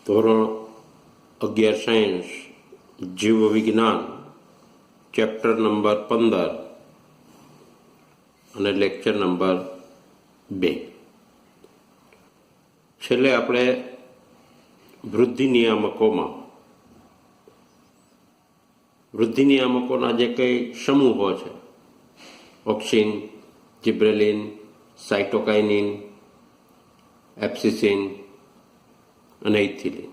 ધોરણ 11 સાયન્સ જીવ વિજ્ઞાન ચેપ્ટર નંબર 15 અને લેક્ચર નંબર 2. છેલ્લે આપણે વૃદ્ધિ નિયામકોના જે કંઈ સમૂહો છે, ઓક્સિન, જિબ્રેલિન, સાઇટોકાઇનિન, એપ્સિસિન અને ઇથિલિન,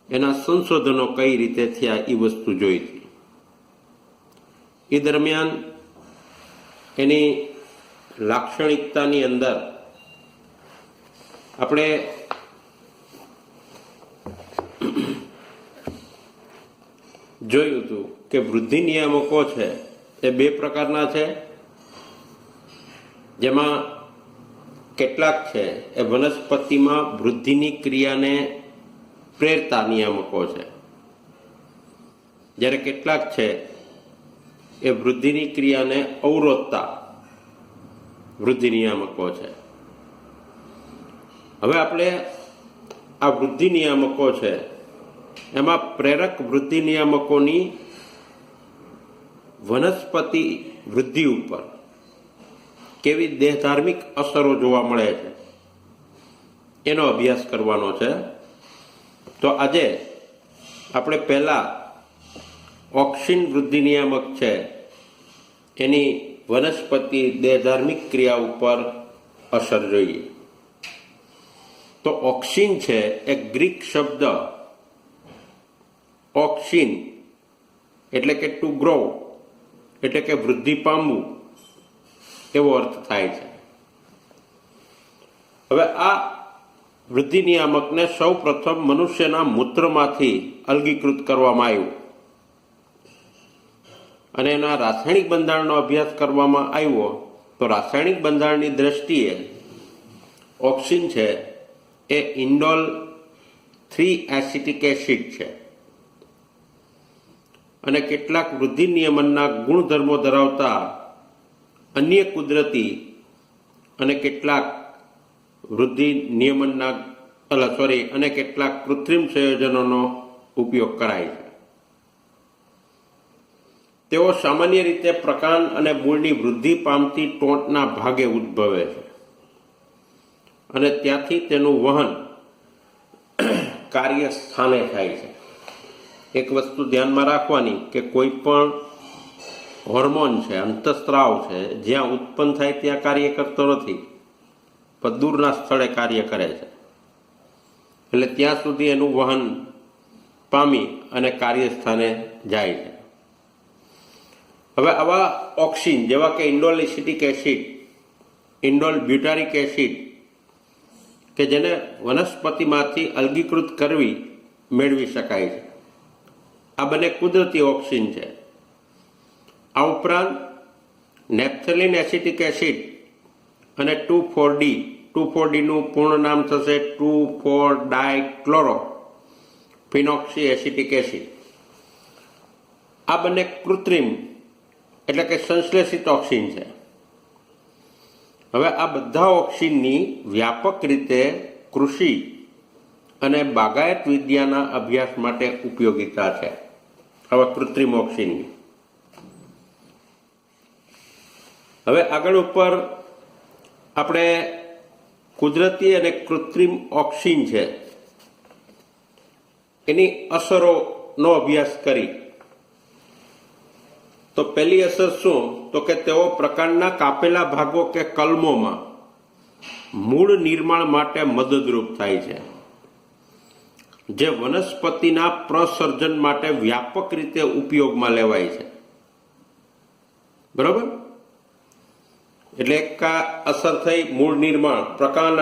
એના સંશોધનો કઈ રીતે થયા એ વસ્તુ જોઈ હતી. એ દરમિયાન એની લાક્ષણિકતાની અંદર આપણે જોયું હતું કે વૃદ્ધિ નિયામકો છે એ બે પ્રકારના છે, જેમાં કેટલાક છે એ વનસ્પતિમાં વૃદ્ધિની ક્રિયાને પ્રેરતા નિયામકો છે, જ્યારે કેટલાક છે એ વૃદ્ધિની ક્રિયાને અવરોધતા વૃદ્ધિ નિયામકો છે. હવે આપણે આ વૃદ્ધિ નિયામકો છે એમાં પ્રેરક વૃદ્ધિ નિયામકોની વનસ્પતિ વૃદ્ધિ ઉપર કેવી દેહધાર્મિક અસરો જોવા મળે છે એનો અભ્યાસ કરવાનો છે. તો આજે આપણે પહેલા ઓક્સિન વૃદ્ધિ નિયામક છે એની વનસ્પતિ દેહધાર્મિક ક્રિયા ઉપર અસર જોઈએ. તો ઓક્સિન છે એ ગ્રીક શબ્દ ઓક્સિન એટલે કે ટુ ગ્રો એટલે કે વૃદ્ધિ પામવું એવો અર્થ થાય છે. હવે આ વૃદ્ધિ નિયામકને સૌ પ્રથમ મનુષ્યના મૂત્રમાંથી અલગીકૃત કરવામાં આવ્યું અને એના રાસાયણિક બંધારણનો અભ્યાસ કરવામાં આવ્યો. તો રાસાયણિક બંધારણની દ્રષ્ટિએ ઓક્સિન છે એ ઇન્ડોલ 3 એસિટિક એસિડ છે અને કેટલાક વૃદ્ધિ નિયમનના ગુણધર્મો ધરાવતા અન્ય કુદરતી અને કેટલાક વૃદ્ધિ નિયમનના અને કેટલાક કૃત્રિમ સંયોજનોનો ઉપયોગ કરાય છે. તેઓ સામાન્ય રીતે પ્રકાંડ અને મૂળની વૃદ્ધિ પામતી ટોંટના ભાગે ઉદ્ભવે છે અને ત્યાંથી તેનું વહન કાર્ય સ્થાને થાય છે. એક વસ્તુ ધ્યાનમાં રાખવાની કે કોઈ પણ હોર્મોન છે, અંતઃસ્ત્રાવ છે, જ્યાં ઉત્પન્ન થાય ત્યાં કાર્ય કરતો નથી, પણ દૂરના સ્થળે કાર્ય કરે છે. એટલે ત્યાં સુધી એનું વહન પામી અને કાર્યસ્થાને જાય છે. હવે આવા ઓક્સિન જેવા કે indole acetic acid, indole butyric acid કે જેને વનસ્પતિમાંથી અલગીકૃત કરવી મેળવી શકાય છે. આ બંને કુદરતી ઓક્સિન છે. આ ઉપરાંત નેપ્થેલિન એસિટિક એસિડ અને 2,4-D, 2,4-Dનું પૂર્ણ નામ થશે 2,4-ડાયક્લોરો ફિનોક્સી એસિટિક એસિડ. આ બંને કૃત્રિમ એટલે કે સંશ્લેષિત ઓક્સિન છે. હવે આ બધા ઓક્સિનની વ્યાપક રીતે કૃષિ અને બાગાયત વિદ્યાના અભ્યાસ માટે ઉપયોગિતા છે. આવા કૃત્રિમ ઓક્સિનની હવે આગળ ઉપર આપણે કુદરતી અને કૃત્રિમ ઓક્સિન છે એની અસરોનો અભ્યાસ કરી. તો પહેલી અસર શું? તો કે તેઓ પ્રકાંડના કાપેલા ભાગો કે કલમોમાં મૂળ નિર્માણ માટે મદદરૂપ થાય છે, જે વનસ્પતિના પ્રસર્જન માટે વ્યાપક રીતે ઉપયોગમાં લેવાય છે. બરોબર? એટલે એક અસર થઈ મૂળ નિર્માણ, પ્રકાંડ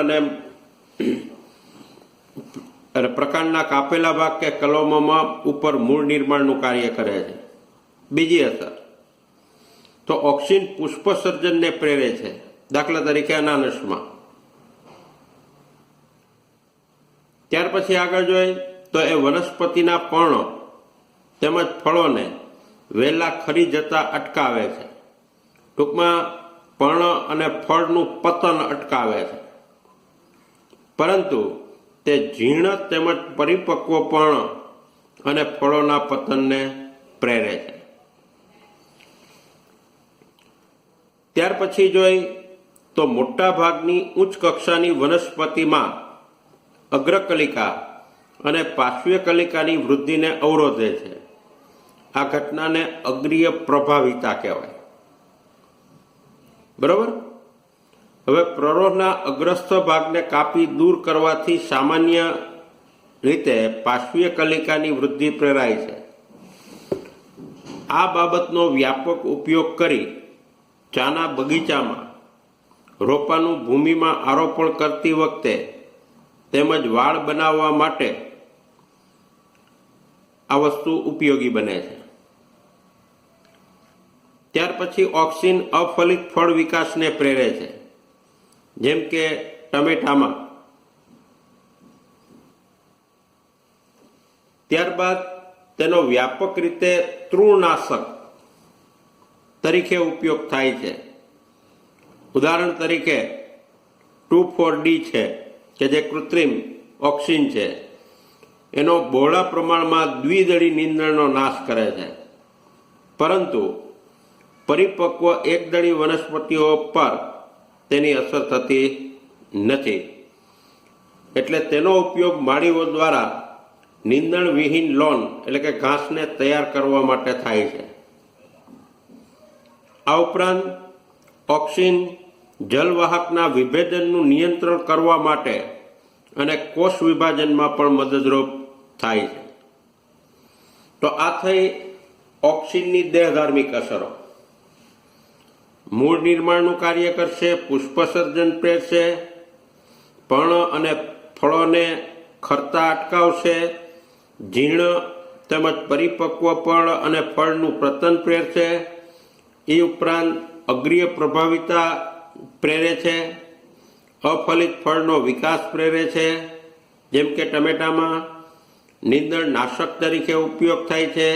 અને પ્રકાંડના કાપેલા ભાગ કે કલમોમાં ઉપર મૂળ નિર્માણનું કાર્ય કરે છે. બીજી અસર તો ઓક્સિન પુષ્પ સર્જનને પ્રેરે છે. દાખલા તરીકે અનાનસમાં. ત્યાર પછી આગળ જોઈએ તો એ વનસ્પતિના પર્ણો તેમજ ફળોને વહેલા ખરી જતા અટકાવે છે. ટૂંકમાં પર્ણ અને ફળનું પતન અટકાવે છે. પરંતુ તે જીર્ણ તેમજ પરિપક્વપણ અને ફળોના પતનને પ્રેરે છે. ત્યાર પછી જોઈ તો મોટા ભાગની ઉચ્ચ કક્ષાની વનસ્પતિમાં અગ્રકલિકા અને પાર્શ્વીય કલિકાની વૃદ્ધિને અવરોધે છે. આ ઘટનાને અગ્રીય પ્રભાવિતા કહેવાય. બરોબર. હવે પ્રરોહના અગ્રસ્થ ભાગને કાપી દૂર કરવાથી સામાન્ય રીતે પાર્શ્વીય કલિકાની વૃદ્ધિ પ્રેરાય છે. આ બાબતનો વ્યાપક ઉપયોગ કરી ચાના બગીચામાં રોપાનું ભૂમિમાં આરોપણ કરતી વખતે તેમજ વાડ બનાવવા માટે આ વસ્તુ ઉપયોગી બને છે. ત્યાર પછી ઓક્સિન અફલિત ફળ વિકાસને પ્રેરે છે, જેમ કે ટમેટામાં. ત્યારબાદ તેનો વ્યાપક રીતે તૃણનાશક તરીકે ઉપયોગ થાય છે. ઉદાહરણ તરીકે 2,4-D છે કે જે કૃત્રિમ ઓક્સિન છે, એનો બહોળા પ્રમાણમાં દ્વિદળી નીંદણનો નાશ કરે છે, પરંતુ પરિપક્વ એકદળી વનસ્પતિઓ પર તેની અસર થતી નથી. એટલે તેનો ઉપયોગ માળીઓ દ્વારા નીંદણ વિહીન લોન એટલે કે ઘાસને તૈયાર કરવા માટે થાય છે. આ ઉપરાંત ઓક્સિન જલવાહકના વિભેદનનું નિયંત્રણ કરવા માટે અને કોષ વિભાજનમાં પણ મદદરૂપ થાય છે. તો આ થઈ ઓક્સિનની દેહધાર્મિક અસરો. મૂળ નિર્માણનું કાર્ય કરશે, પુષ્પસર્જન પ્રેરશે, પર્ણ અને ફળોને ખરતા અટકાવશે, જીર્ણ તેમજ પરિપક્વ પર્ણ અને ફળનું પતન પ્રેરશે. એ ઉપરાંત અગ્રીય પ્રભાવિતા પ્રેરે છે, અફલિત ફળનો વિકાસ પ્રેરે છે, જેમ કે ટમેટામાં. નીંદણ નાશક તરીકે ઉપયોગ થાય છે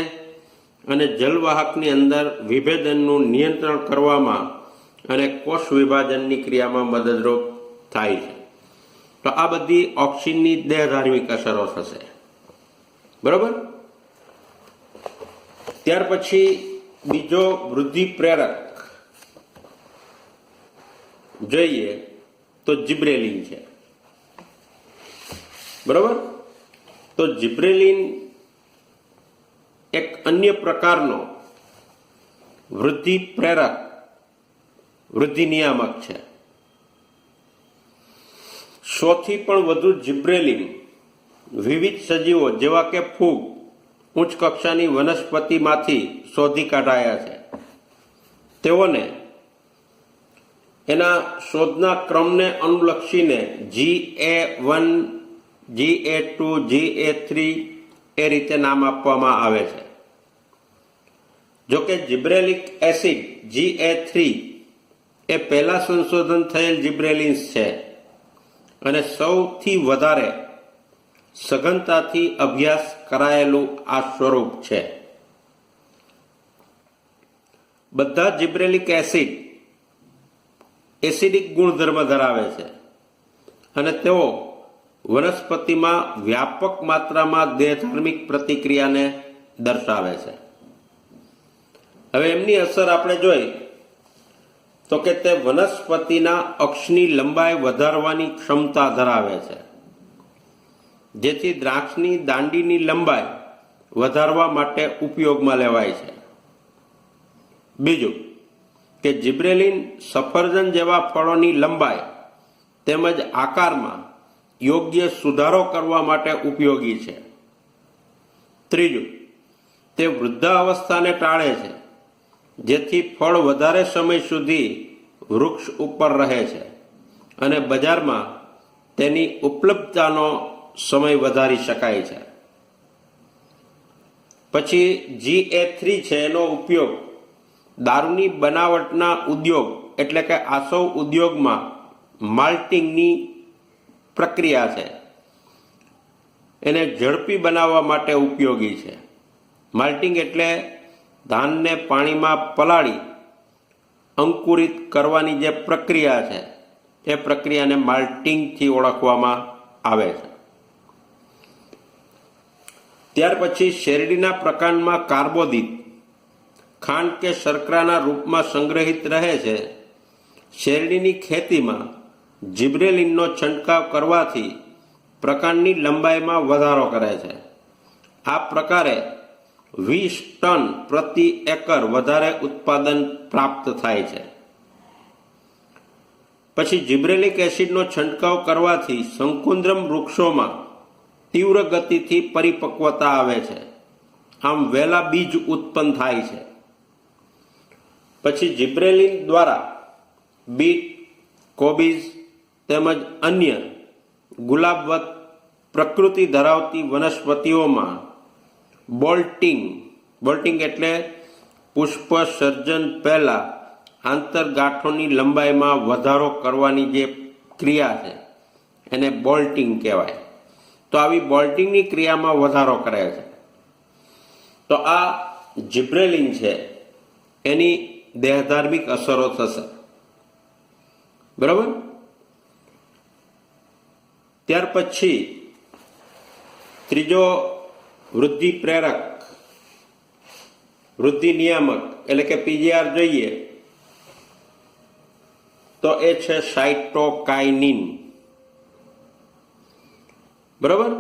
અને જલવાહકની અંદર વિભેદનનું નિયંત્રણ કરવામાં અને કોષ વિભાજનની ક્રિયામાં મદદરૂપ થાય છે. તો આ બધી ઓક્સિનની દેહધાર્મિક અસરો થશે. બરોબર. ત્યાર પછી બીજો વૃદ્ધિ પ્રેરક જોઈએ તો જિબ્રેલિન છે. બરોબર. તો જિબ્રેલિન એક અન્ય પ્રકારનો વૃદ્ધિ પ્રેરક, વૃદ્ધિ નિયામક છે. 100થી પણ વધુ જિબ્રેલિન વિવિધ સજીવો જેવા કે ફૂગ, ઉચ્ચ કક્ષાની વનસ્પતિમાંથી શોધી કાઢાયા છે. તેઓને એના શોધના ક્રમને અનુલક્ષીને GA1, GA2, GA3 એ રીતે નામ આપવામાં આવે છે. જોકે જિબ્રેલિક એસિડ GA3 એ પહેલા સંશોધન થયેલ જિબ્રેલિન્સ છે અને સૌથી વધારે સઘનતાથી અભ્યાસ કરાયેલું આ સ્વરૂપ છે. બધા જિબ્રેલિક એસિડ એસિડિક ગુણધર્મ ધરાવે છે અને તેઓ વનસ્પતિમાં વ્યાપક માત્રામાં દેહધાર્મિક પ્રતિક્રિયાને દર્શાવે છે. હવે એમની અસર આપણે જોઈ તો કે તે વનસ્પતિના અક્ષની લંબાઈ વધારવાની ક્ષમતા ધરાવે છે, જેથી દ્રાક્ષની દાંડીની લંબાઈ વધારવા માટે ઉપયોગમાં લેવાય છે. બીજું કે જિબ્રેલિન સફરજન જેવા ફળોની લંબાઈ તેમજ આકારમાં યોગ્ય સુધારો કરવા માટે ઉપયોગી છે. ત્રીજું, તે વૃદ્ધાવસ્થાને ટાળે છે, જેથી ફળ વધારે સમય સુધી વૃક્ષ ઉપર રહે છે અને બજારમાં તેની ઉપલબ્ધતાનો સમય વધારી શકાય છે. પછી GA3 છે, એનો ઉપયોગ દારૂની બનાવટના ઉદ્યોગ એટલે કે આસવ ઉદ્યોગમાં માલ્ટિંગની પ્રક્રિયા છે, એને ઝડપી બનાવવા માટે ઉપયોગી છે. માલ્ટિંગ એટલે ધાનને પાણીમાં પલાળી અંકુરિત કરવાની જે પ્રક્રિયા છે એ પ્રક્રિયાને માલ્ટિંગથી ઓળખવામાં આવે છે. ત્યાર પછી શેરડીના પ્રકાંડમાં કાર્બોદિત ખાંડ કે શર્કરાના રૂપમાં સંગ્રહિત રહે છે. શેરડીની ખેતીમાં જિબ્રેલિનનો છંટકાવ કરવાથી પ્રકાંડની લંબાઈમાં વધારો કરે છે. આ પ્રકારે 20 ટન પ્રતિ એકર વધારે ઉત્પાદન પ્રાપ્ત થાય છે. પછી જિબ્રેલિક એસિડનો છંટકાવ કરવાથી શંકુદ્રમ વૃક્ષોમાં તીવ્ર ગતિથી પરિપક્વતા આવે છે. આમ વહેલા બીજ ઉત્પન્ન થાય છે. પછી જિબ્રેલિન દ્વારા બીટ, કોબીજ તેમજ અન્ય ગુલાબવત પ્રકૃતિ ધરાવતી વનસ્પતિઓમાં બોલ્ટિંગ એટલે પુષ્પ સર્જન પહેલા આંતરગાંઠોની લંબાઈમાં વધારો કરવાની જે ક્રિયા છે એને બોલ્ટિંગ કહેવાય. તો આવી બોલ્ટિંગની ક્રિયામાં વધારો કરે છે. તો આ જિબ્રેલિન છે એની દેહધાર્મિક અસરો થશે. બરાબર. ત્યાર પછી ત્રીજો વૃદ્ધિ પ્રેરક, વૃદ્ધિ નિયામક એટલે કે પીજીઆર જોઈએ તો એ છે સાઇટોકાઇનિન. બરાબર.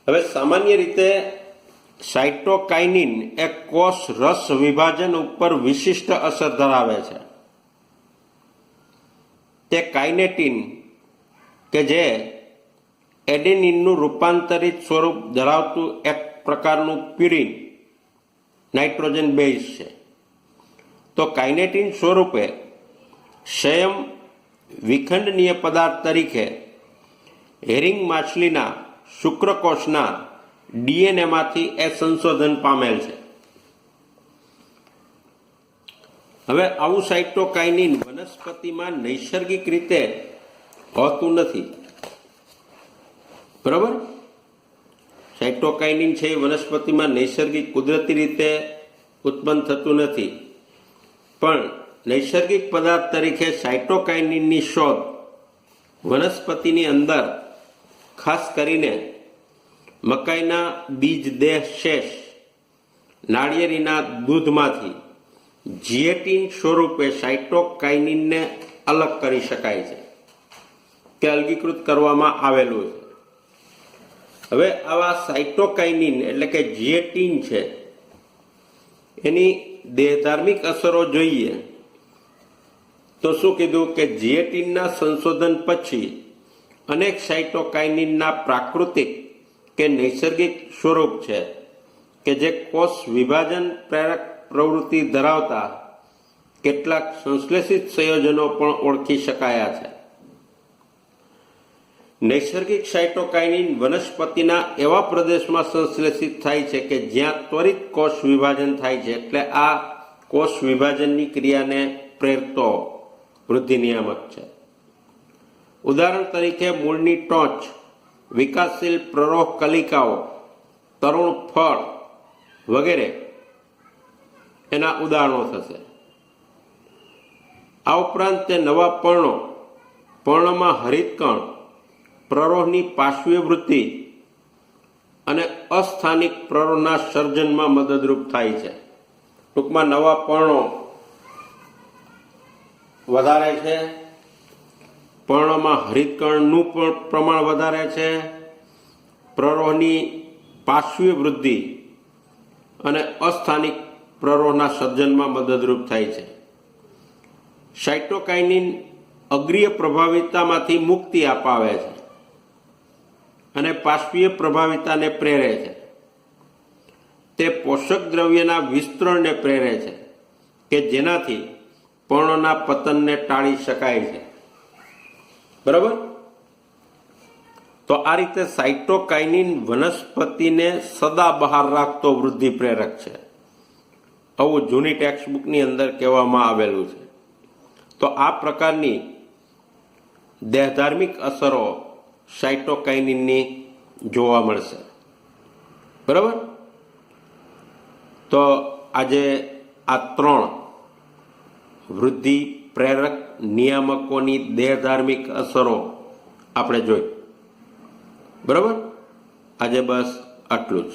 હવે સામાન્ય રીતે સાઇટોકાઇનિન એ કોષ રસ વિભાજન ઉપર વિશિષ્ટ અસર ધરાવે છે. તે કાઇનેટિન કે જે એડેનિનનું રૂપાંતરિત સ્વરૂપ ધરાવતું એક પ્રકારનું પ્યુરિન નાઇટ્રોજન બેઝ છે. તો કાઇનેટિન સ્વરૂપે સંયમ વિખંડનીય પદાર્થ તરીકે હેરિંગ માછલીના શુક્રકોષના ડીએનએમાંથી એ સંશોધન પામેલ છે. હવે આવું સાઇટોકાઇનિન વનસ્પતિમાં નૈસર્ગિક રીતે હોતું નથી. બરાબર. સાઇટોકાઇનિન છે એ વનસ્પતિમાં નૈસર્ગિક કુદરતી રીતે ઉત્પન્ન થતું નથી. પણ નૈસર્ગિક પદાર્થ તરીકે સાઇટોકાઇનિનની શોધ વનસ્પતિની અંદર ખાસ કરીને મકાઈના બીજ દેહ શેષ નાળિયેરીના દૂધમાંથી જીએટીન સ્વરૂપે સાઇટોકાઇનિનને અલગ કરી શકાય છે કે અલગીકૃત કરવામાં આવેલું છે. હવે આવા સાઇટોકાઇનિન એટલે કે જીએટીન છે એની દેહધાર્મિક અસરો જોઈએ તો શું કીધું કે જીએટીનના સંશોધન પછી અનેક સાઇટોકાઇનિનના પ્રાકૃતિક કે નૈસર્ગિક સ્વરૂપ છે કે જે કોષ વિભાજન પ્રેરક પ્રવૃત્તિ ધરાવતા કેટલાક સંશ્લેષિત સંયોજનો પણ ઓળખી શકાયા છે. નૈસર્ગિક સાઇટોકાઇનિન વનસ્પતિના એવા પ્રદેશમાં સંશ્લેષિત થાય છે કે જ્યાં ત્વરિત કોષ વિભાજન થાય છે. એટલે આ કોષ વિભાજનની ક્રિયાને પ્રેરતો વૃદ્ધિ નિયામક છે. ઉદાહરણ તરીકે મૂળની ટોચ, વિકાસશીલ પ્રરોહ કલિકાઓ, તરુણ ફળ વગેરે એના ઉદાહરણો થશે. આ ઉપરાંત તે નવા પર્ણમાં હરિતકણ, પ્રરોહની પાર્શ્વીય વૃદ્ધિ અને અસ્થાનિક પ્રરોહના સર્જનમાં મદદરૂપ થાય છે. ટૂંકમાં નવા પર્ણો વધારે છે, પર્ણમાં હરિતકણનું પણ પ્રમાણ વધારે છે, પ્રરોહની પાર્શ્વીય વૃદ્ધિ અને અસ્થાનિક પ્રરોહના સર્જનમાં મદદરૂપ થાય છે. સાઇટોકાઇનિન અગ્રીય પ્રભાવિતામાંથી મુક્તિ અપાવે છે અને પાર્શ્વીય પ્રભાવિતાને પ્રેરે છે. તે પોષક દ્રવ્યના વિસ્તરણને પ્રેરે છે કે જેનાથી પર્ણોના પતનને ટાળી શકાય છે. બરાબર. તો આ રીતે સાઇટોકાઇનિન વનસ્પતિને સદા બહાર રાખતો વૃદ્ધિ પ્રેરક છે. આવું જૂની ટેક્સ્ટબુકની અંદર કહેવામાં આવેલું છે. તો આ પ્રકારની દેહધાર્મિક અસરો સાઇટોકાઇનિનની જોવા મળશે. બરાબર. તો આજે આ 3 વૃદ્ધિ પ્રેરક નિયામકોની દેહધાર્મિક અસરો આપણે જોઈ. બરાબર. આજે બસ આટલું જ.